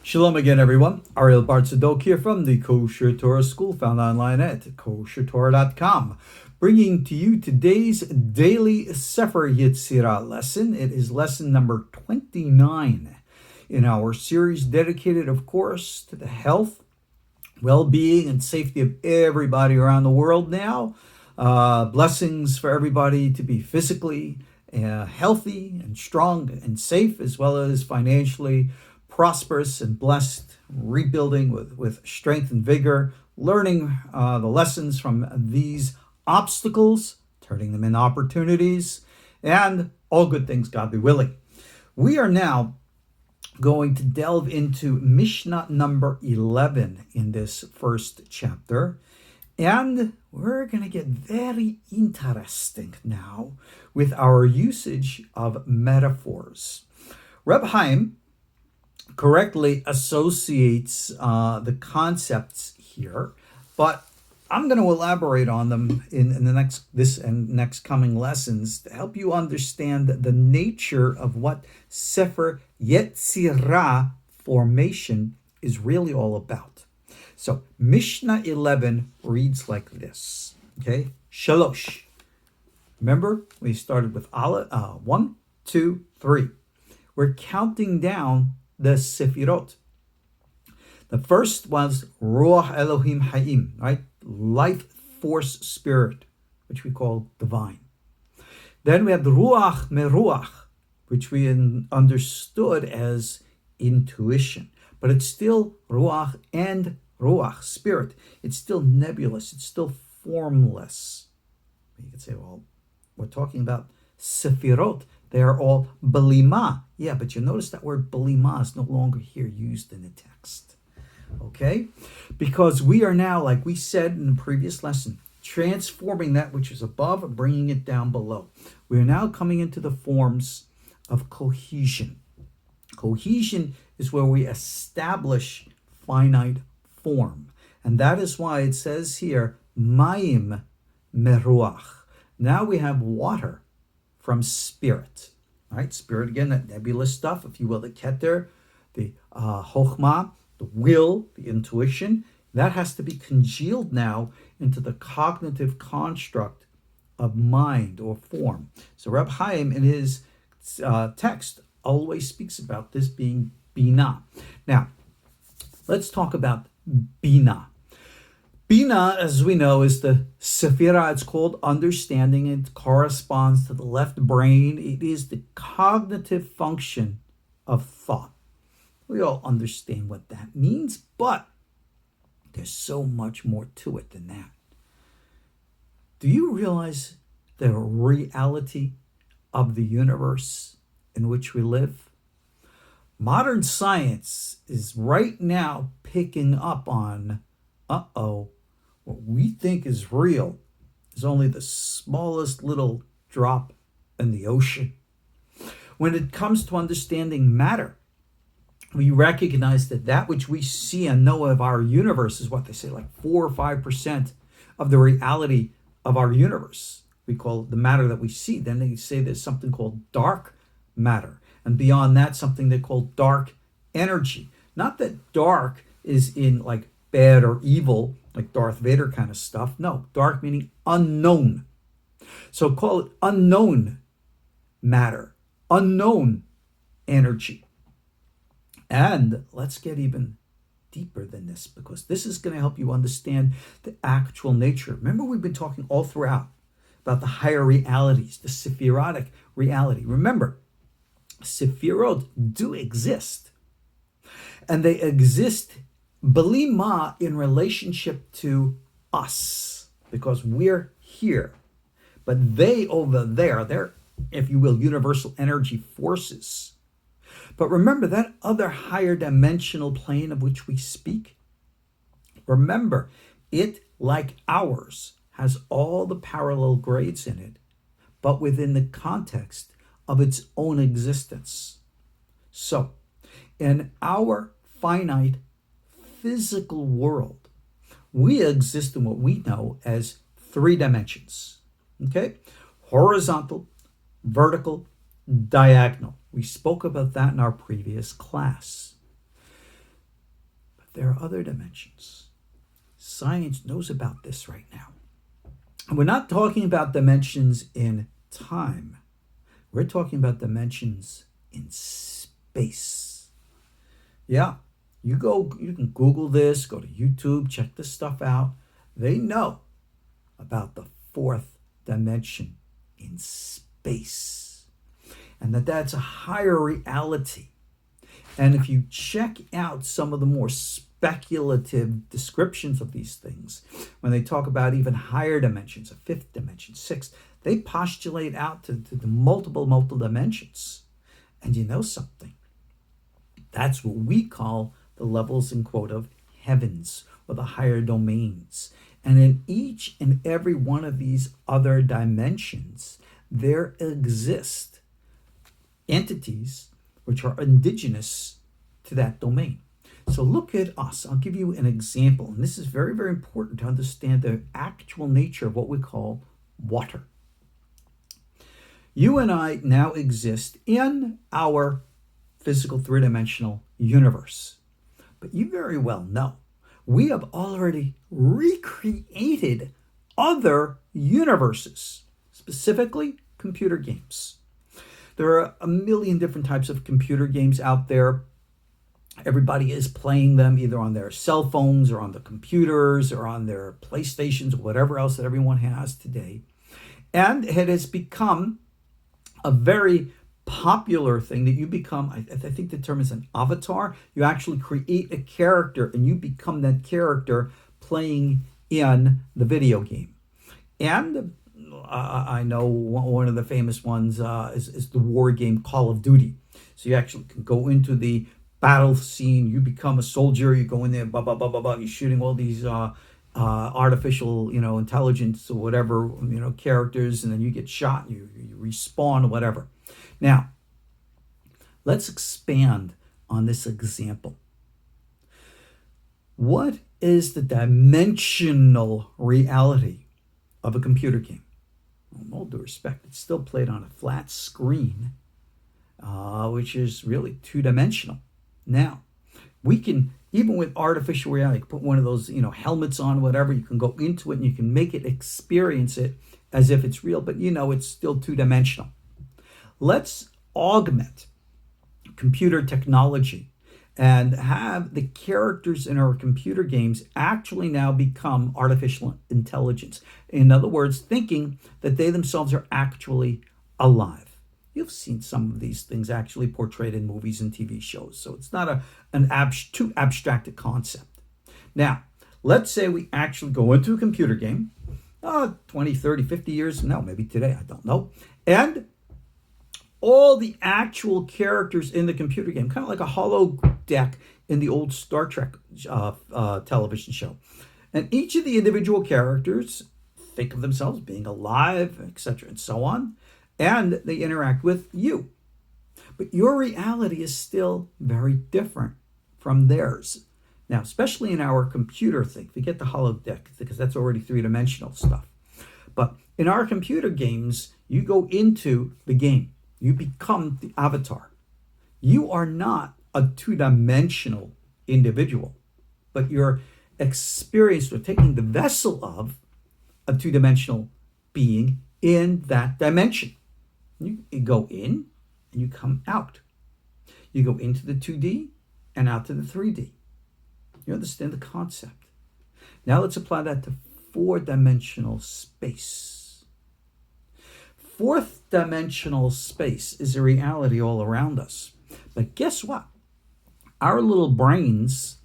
Shalom again, everyone. Ariel Tzadok here from the KosherTorah School, found online at KosherTorah.com, bringing to you today's daily Sefer Yetzirah lesson. It is lesson number 29 in our series dedicated, of course, to the health, well-being, and safety of everybody around the world now. Blessings for everybody to be physically healthy and strong and safe, as well as financially prosperous and blessed, rebuilding with strength and vigor, learning the lessons from these obstacles, turning them into opportunities, and all good things, God be willing. We are now going to delve into Mishna number 11 in this first chapter. And we're going to get very interesting now with our usage of metaphors. Reb Chaim correctly associates the concepts here, but I'm going to elaborate on them in the next coming lessons to help you understand the nature of what Sefer Yetzirah formation is really all about. So Mishnah 11 reads like this. Okay, Shalosh. Remember, we started with 1, 2, 3. We're counting down the Sefirot. The first was Ruach Elohim Hayim, right? Life force spirit, which we call divine. Then we have the Ruach Meruach, which we understood as intuition. But it's still Ruach and Ruach, spirit. It's still nebulous. It's still formless. You could say, well, we're talking about Sefirot. They are all belima. Yeah, but you notice that word belima is no longer here used in the text. Okay? Because we are now, like we said in the previous lesson, transforming that which is above and bringing it down below. We are now coming into the forms of cohesion. Cohesion is where we establish finite form. And that is why it says here, Mayim Meruach. Now we have water from spirit, right? Spirit, again, that nebulous stuff, if you will, the keter, the chokhmah, the will, the intuition, that has to be congealed now into the cognitive construct of mind or form. So Reb Chaim, in his text, always speaks about this being Bina. Now, let's talk about Bina. Bina, as we know, is the Sephirah. It's called understanding. It corresponds to the left brain. It is the cognitive function of thought. We all understand what that means, but there's so much more to it than that. Do you realize the reality of the universe in which we live? Modern science is right now picking up on, what we think is real is only the smallest little drop in the ocean. When it comes to understanding matter, we recognize that which we see and know of our universe is what they say, like 4 or 5% of the reality of our universe. We call it the matter that we see. Then they say there's something called dark matter. And beyond that, something they call dark energy. Not that dark is in like bad or evil, like Darth Vader kind of stuff. No, dark meaning unknown. So call it unknown matter, unknown energy. And let's get even deeper than this, because this is going to help you understand the actual nature. Remember, we've been talking all throughout about the higher realities, the Sephirotic reality. Remember, Sephirot do exist. And they exist belima in relationship to us, because we're here. But they over there, they're, if you will, universal energy forces. But remember that other higher dimensional plane of which we speak? Remember, it, like ours, has all the parallel grades in it, but within the context of its own existence. So, in our finite physical world, we exist in what we know as 3 dimensions. Okay? Horizontal, vertical, diagonal. We spoke about that in our previous class. there are other dimensions. Science knows about this right now. And we're not talking about dimensions in time. We're talking about dimensions in space. Yeah, you can Google this, go to YouTube, check this stuff out. They know about the fourth dimension in space, and that's a higher reality. And if you check out some of the more speculative descriptions of these things, when they talk about even higher dimensions, a fifth dimension, sixth, they postulate out to the multiple dimensions. And you know something? That's what we call the levels in quote of heavens, or the higher domains. And in each and every one of these other dimensions, there exist entities which are indigenous to that domain. So look at us. I'll give you an example. And this is very, very important to understand the actual nature of what we call water. You and I now exist in our physical three-dimensional universe. But you very well know we have already recreated other universes, specifically computer games. There are a million different types of computer games out there. Everybody is playing them either on their cell phones or on the computers or on their PlayStations or whatever else that everyone has today. And it has become a very popular thing that you become, I think the term is an avatar. You actually create a character and you become that character playing in the video game. And I know one of the famous ones is the war game Call of Duty. So you actually can go into the battle scene, you become a soldier, you go in there, you're shooting all these artificial, intelligence or whatever, characters, and then you get shot, you respawn, whatever. Now, let's expand on this example. What is the dimensional reality of a computer game? Well, with all due respect, it's still played on a flat screen, which is really two-dimensional. Now, we can, even with artificial reality, put one of those, helmets on, whatever, you can go into it and you can make it experience it as if it's real, but it's still two-dimensional. Let's augment computer technology and have the characters in our computer games actually now become artificial intelligence. In other words, thinking that they themselves are actually alive. You've seen some of these things actually portrayed in movies and TV shows, so it's not too abstract a concept. Now, let's say we actually go into a computer game, 20, 30, 50 years, no, maybe today, I don't know, and all the actual characters in the computer game, kind of like a holodeck in the old Star Trek television show. And each of the individual characters think of themselves being alive, etc., and so on, and they interact with you. But your reality is still very different from theirs. Now, especially in our computer thing, forget the holodeck, because that's already three-dimensional stuff. But in our computer games, you go into the game. You become the avatar. You are not a two-dimensional individual, but you're experienced or taking the vessel of a two-dimensional being in that dimension. You go in and you come out. You go into the 2D and out to the 3D. You understand the concept. Now let's apply that to four-dimensional space. Fourth dimensional space is a reality all around us. But guess what? Our little brains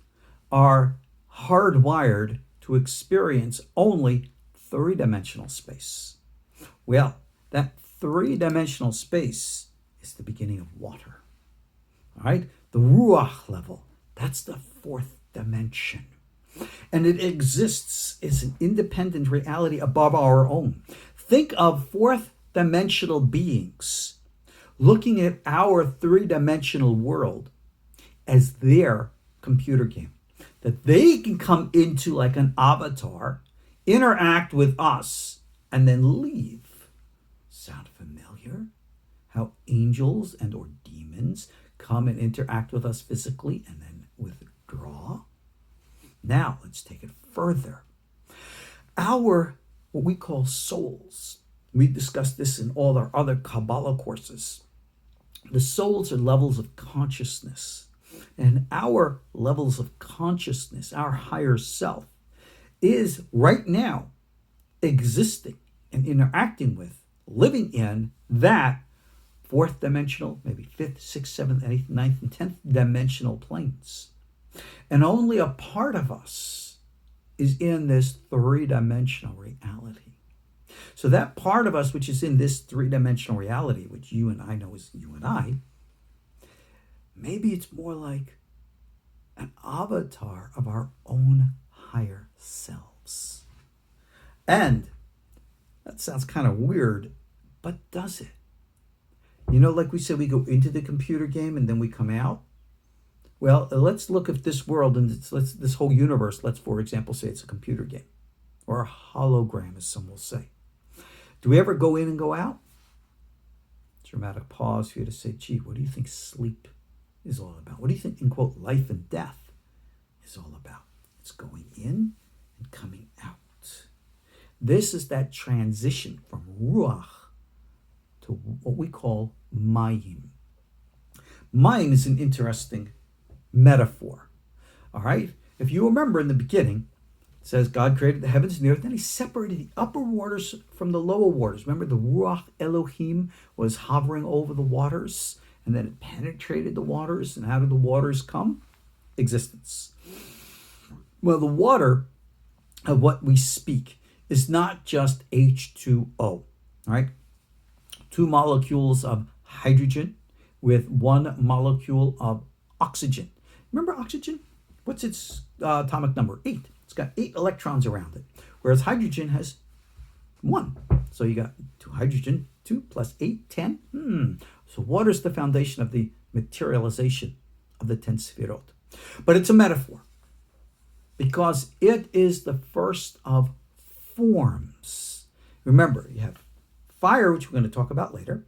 are hardwired to experience only three-dimensional space. Well, that three-dimensional space is the beginning of water. All right? The Ruach level, that's the fourth dimension. And it exists as an independent reality above our own. Think of fourth dimensional beings looking at our three-dimensional world as their computer game, that they can come into like an avatar, interact with us, and then leave. Sound familiar? How angels and or demons come and interact with us physically and then withdraw? Now, let's take it further. Our, what we call souls, we discussed this in all our other Kabbalah courses. The souls are levels of consciousness. And our levels of consciousness, our higher self, is right now existing and interacting with, living in that fourth dimensional, maybe fifth, sixth, seventh, eighth, ninth, and 10th dimensional planes. And only a part of us is in this three-dimensional reality. So that part of us which is in this three-dimensional reality, which you and I know is you and I, maybe it's more like an avatar of our own higher selves. And that sounds kind of weird, but does it? You know, like we said, we go into the computer game and then we come out. Well, let's look at this world and this whole universe. Let's, for example, say it's a computer game or a hologram, as some will say. Do we ever go in and go out? Dramatic pause for you to say, gee, what do you think sleep is all about? What do you think, in quote, life and death is all about? It's going in and coming out. This is that transition from ruach to what we call mayim. Mayim is an interesting metaphor. All right? If you remember in the beginning, it says God created the heavens and the earth, then he separated the upper waters from the lower waters. Remember, the Ruach Elohim was hovering over the waters, and then it penetrated the waters. And how did the waters come? Existence. Well, the water of what we speak is not just H2O, all right? 2 molecules of hydrogen with 1 molecule of oxygen. Remember oxygen? What's its atomic number? 8. It's got 8 electrons around it, whereas hydrogen has 1. So you got 2 hydrogen, 2 plus 8, 10. So water's the foundation of the materialization of the 10 sefirot. But it's a metaphor because it is the first of forms. Remember, you have fire, which we're going to talk about later.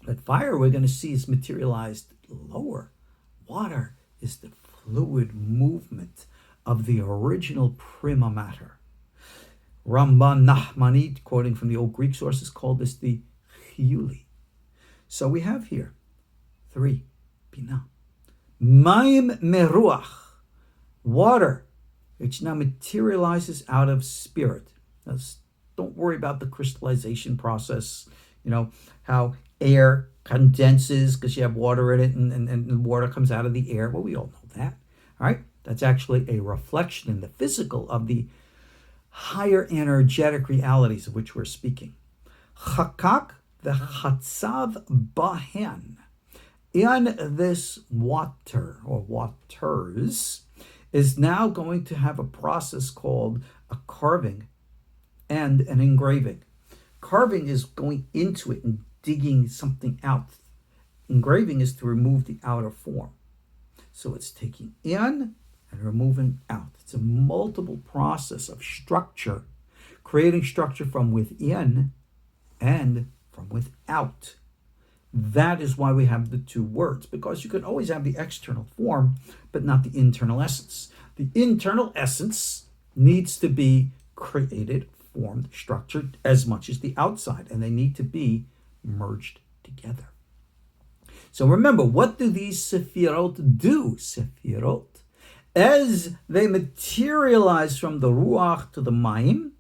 But fire, we're going to see, is materialized lower. Water is the fluid movement of the original prima matter. Ramban Nachmani, quoting from the old Greek sources, called this the chiyuli. So we have here 3, bina. Mayim meruach, water, which now materializes out of spirit. Now, don't worry about the crystallization process, you know, how air condenses because you have water in it and water comes out of the air. Well, we all know that, all right? That's actually a reflection in the physical of the higher energetic realities of which we're speaking. Chakak v'chatzav bahen. In this water or waters is now going to have a process called a carving and an engraving. Carving is going into it and digging something out. Engraving is to remove the outer form. So it's taking in and removing out. It's a multiple process of structure, creating structure from within and from without. That is why we have the 2 words, because you can always have the external form, but not the internal essence. The internal essence needs to be created, formed, structured as much as the outside, and they need to be merged together. So remember, what do these sefirot do? Sefirot, as they materialize from the ruach to the mayim,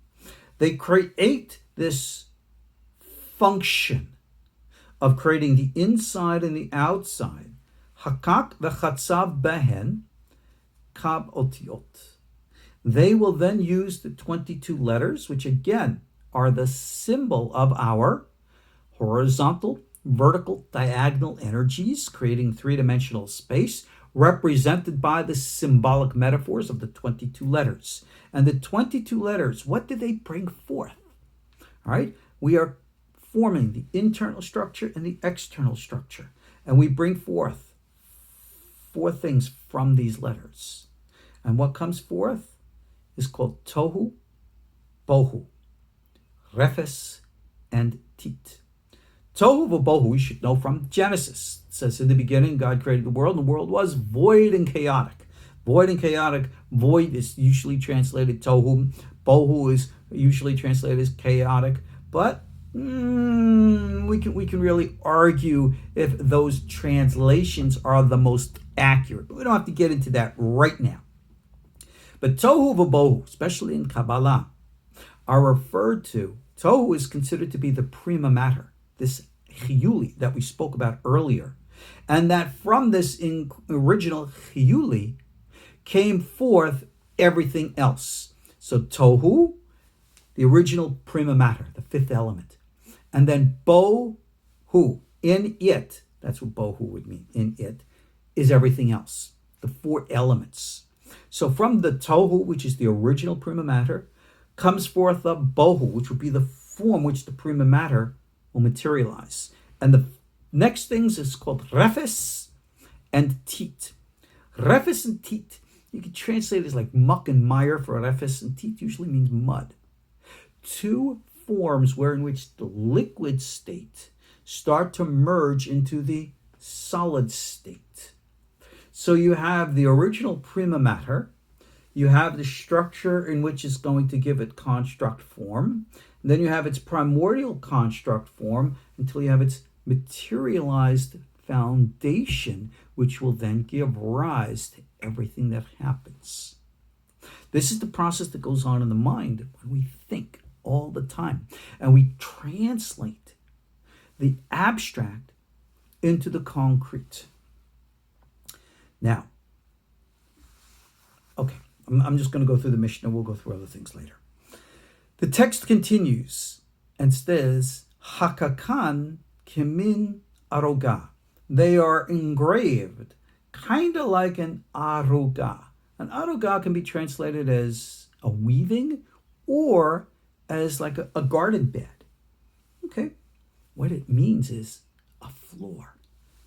they create this function of creating the inside and the outside. Hakak v'chatzav behen kab otiot. They will then use the 22 letters, which again are the symbol of our horizontal, vertical, diagonal energies, creating 3-dimensional space, represented by the symbolic metaphors of the 22 letters. And the 22 letters, what do they bring forth? All right, we are forming the internal structure and the external structure. And we bring forth 4 things from these letters. And what comes forth is called tohu, bohu, refes, and tit. Tohu v'bohu, we should know from Genesis. It says, in the beginning, God created the world, and the world was void and chaotic. Void and chaotic. Void is usually translated tohu. Bohu is usually translated as chaotic. But we can really argue if those translations are the most accurate. But we don't have to get into that right now. But tohu v'bohu, especially in Kabbalah, are referred to. Tohu is considered to be the prima mater, this chiyuli that we spoke about earlier. And that from this original chiyuli came forth everything else. So tohu, the original prima mater, the fifth element. And then bohu, in it, that's what bohu would mean, in it, is everything else, the four elements. So from the tohu, which is the original prima mater, comes forth the bohu, which would be the form which the prima mater will materialize. And the next things is called refes and tit. Refes and tit, you can translate it as like muck and mire for refes, and tit usually means mud. Two forms wherein which the liquid state start to merge into the solid state. So you have the original prima mater, you have the structure in which is going to give it construct form, and then you have its primordial construct form until you have its materialized foundation, which will then give rise to everything that happens. This is the process that goes on in the mind when we think all the time, and we translate the abstract into the concrete. Now, okay, I'm just going to go through the Mishna. We'll go through other things later. The text continues and says, Hakakan kimin aroga. They are engraved, kind of like an aruga. An aruga can be translated as a weaving or as like a garden bed. Okay, what it means is a floor,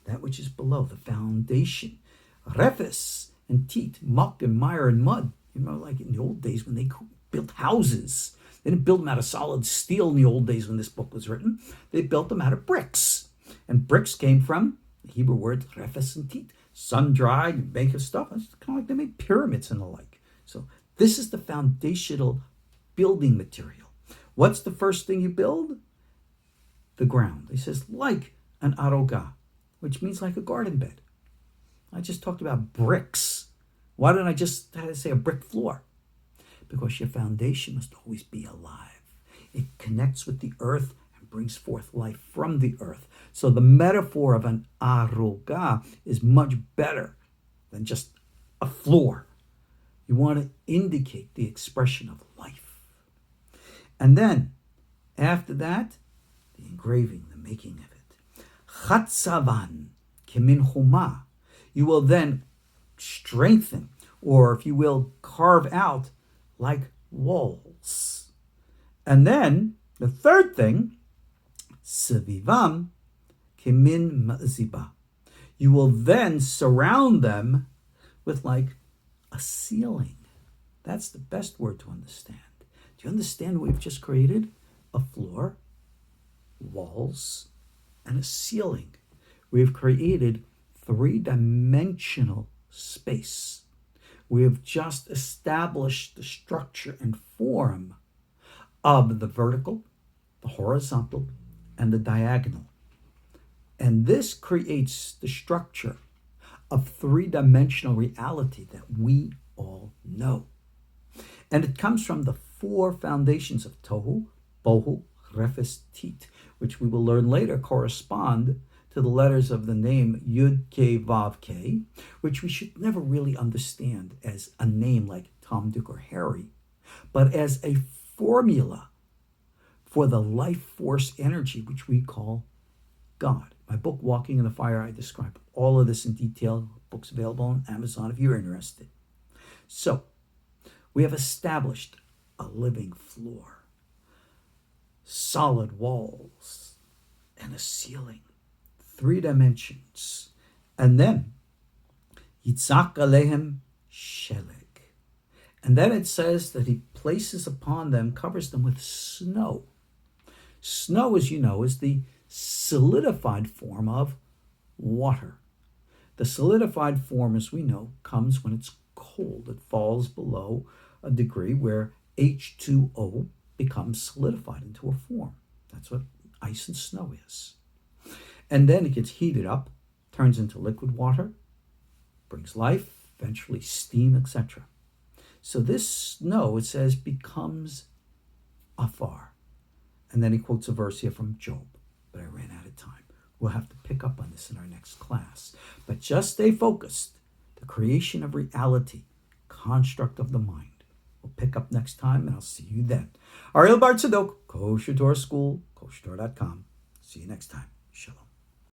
that which is below, the foundation. Refes and tit, muck and mire and mud. You know, like in the old days when they built houses. They didn't build them out of solid steel in the old days when this book was written. They built them out of bricks. And bricks came from the Hebrew words refes and tit. Sun-dried, you make of stuff. It's kind of like they made pyramids and the like. So this is the foundational building material. What's the first thing you build? The ground. He says, like an aroga, which means like a garden bed. I just talked about bricks. Why didn't I just say a brick floor? Because your foundation must always be alive. It connects with the earth and brings forth life from the earth. So the metaphor of an aroga is much better than just a floor. You want to indicate the expression of life. And then, after that, the engraving, the making of it. Chatzavan kimin chuma. You will then strengthen, or if you will, carve out like walls. And then, the third thing, sevivam kimin ma'ziba. You will then surround them with like a ceiling. That's the best word to understand. Do you understand what we've just created? A floor, walls, and a ceiling. We've created three-dimensional space. We have just established the structure and form of the vertical, the horizontal, and the diagonal. And this creates the structure of three-dimensional reality that we all know. And it comes from the four foundations of Tohu, Bohu, Refes, Tit, which we will learn later correspond to the letters of the name Yud, K, Vav, K, which we should never really understand as a name like Tom, Dick, or Harry, but as a formula for the life force energy, which we call God. My book, Walking in the Fire, I describe all of this in detail. Book's available on Amazon if you're interested. So, we have established a living floor, solid walls, and a ceiling, 3 dimensions. And then, Yitzak alehem sheleg. And then it says that he places upon them, covers them with snow. Snow, as you know, is the solidified form of water. The solidified form, as we know, comes when it's cold. cold. It falls below a degree where H2O becomes solidified into a form. That's what ice and snow is. And then it gets heated up, turns into liquid water, brings life, eventually steam, etc. So this snow, it says, becomes afar. And then he quotes a verse here from Job, but I ran out of time. We'll have to pick up on this in our next class. But just stay focused. The creation of reality, construct of the mind. We'll pick up next time, and I'll see you then. Ariel Tzadok, KosherTorah School, KosherTorah.com. See you next time. Shalom.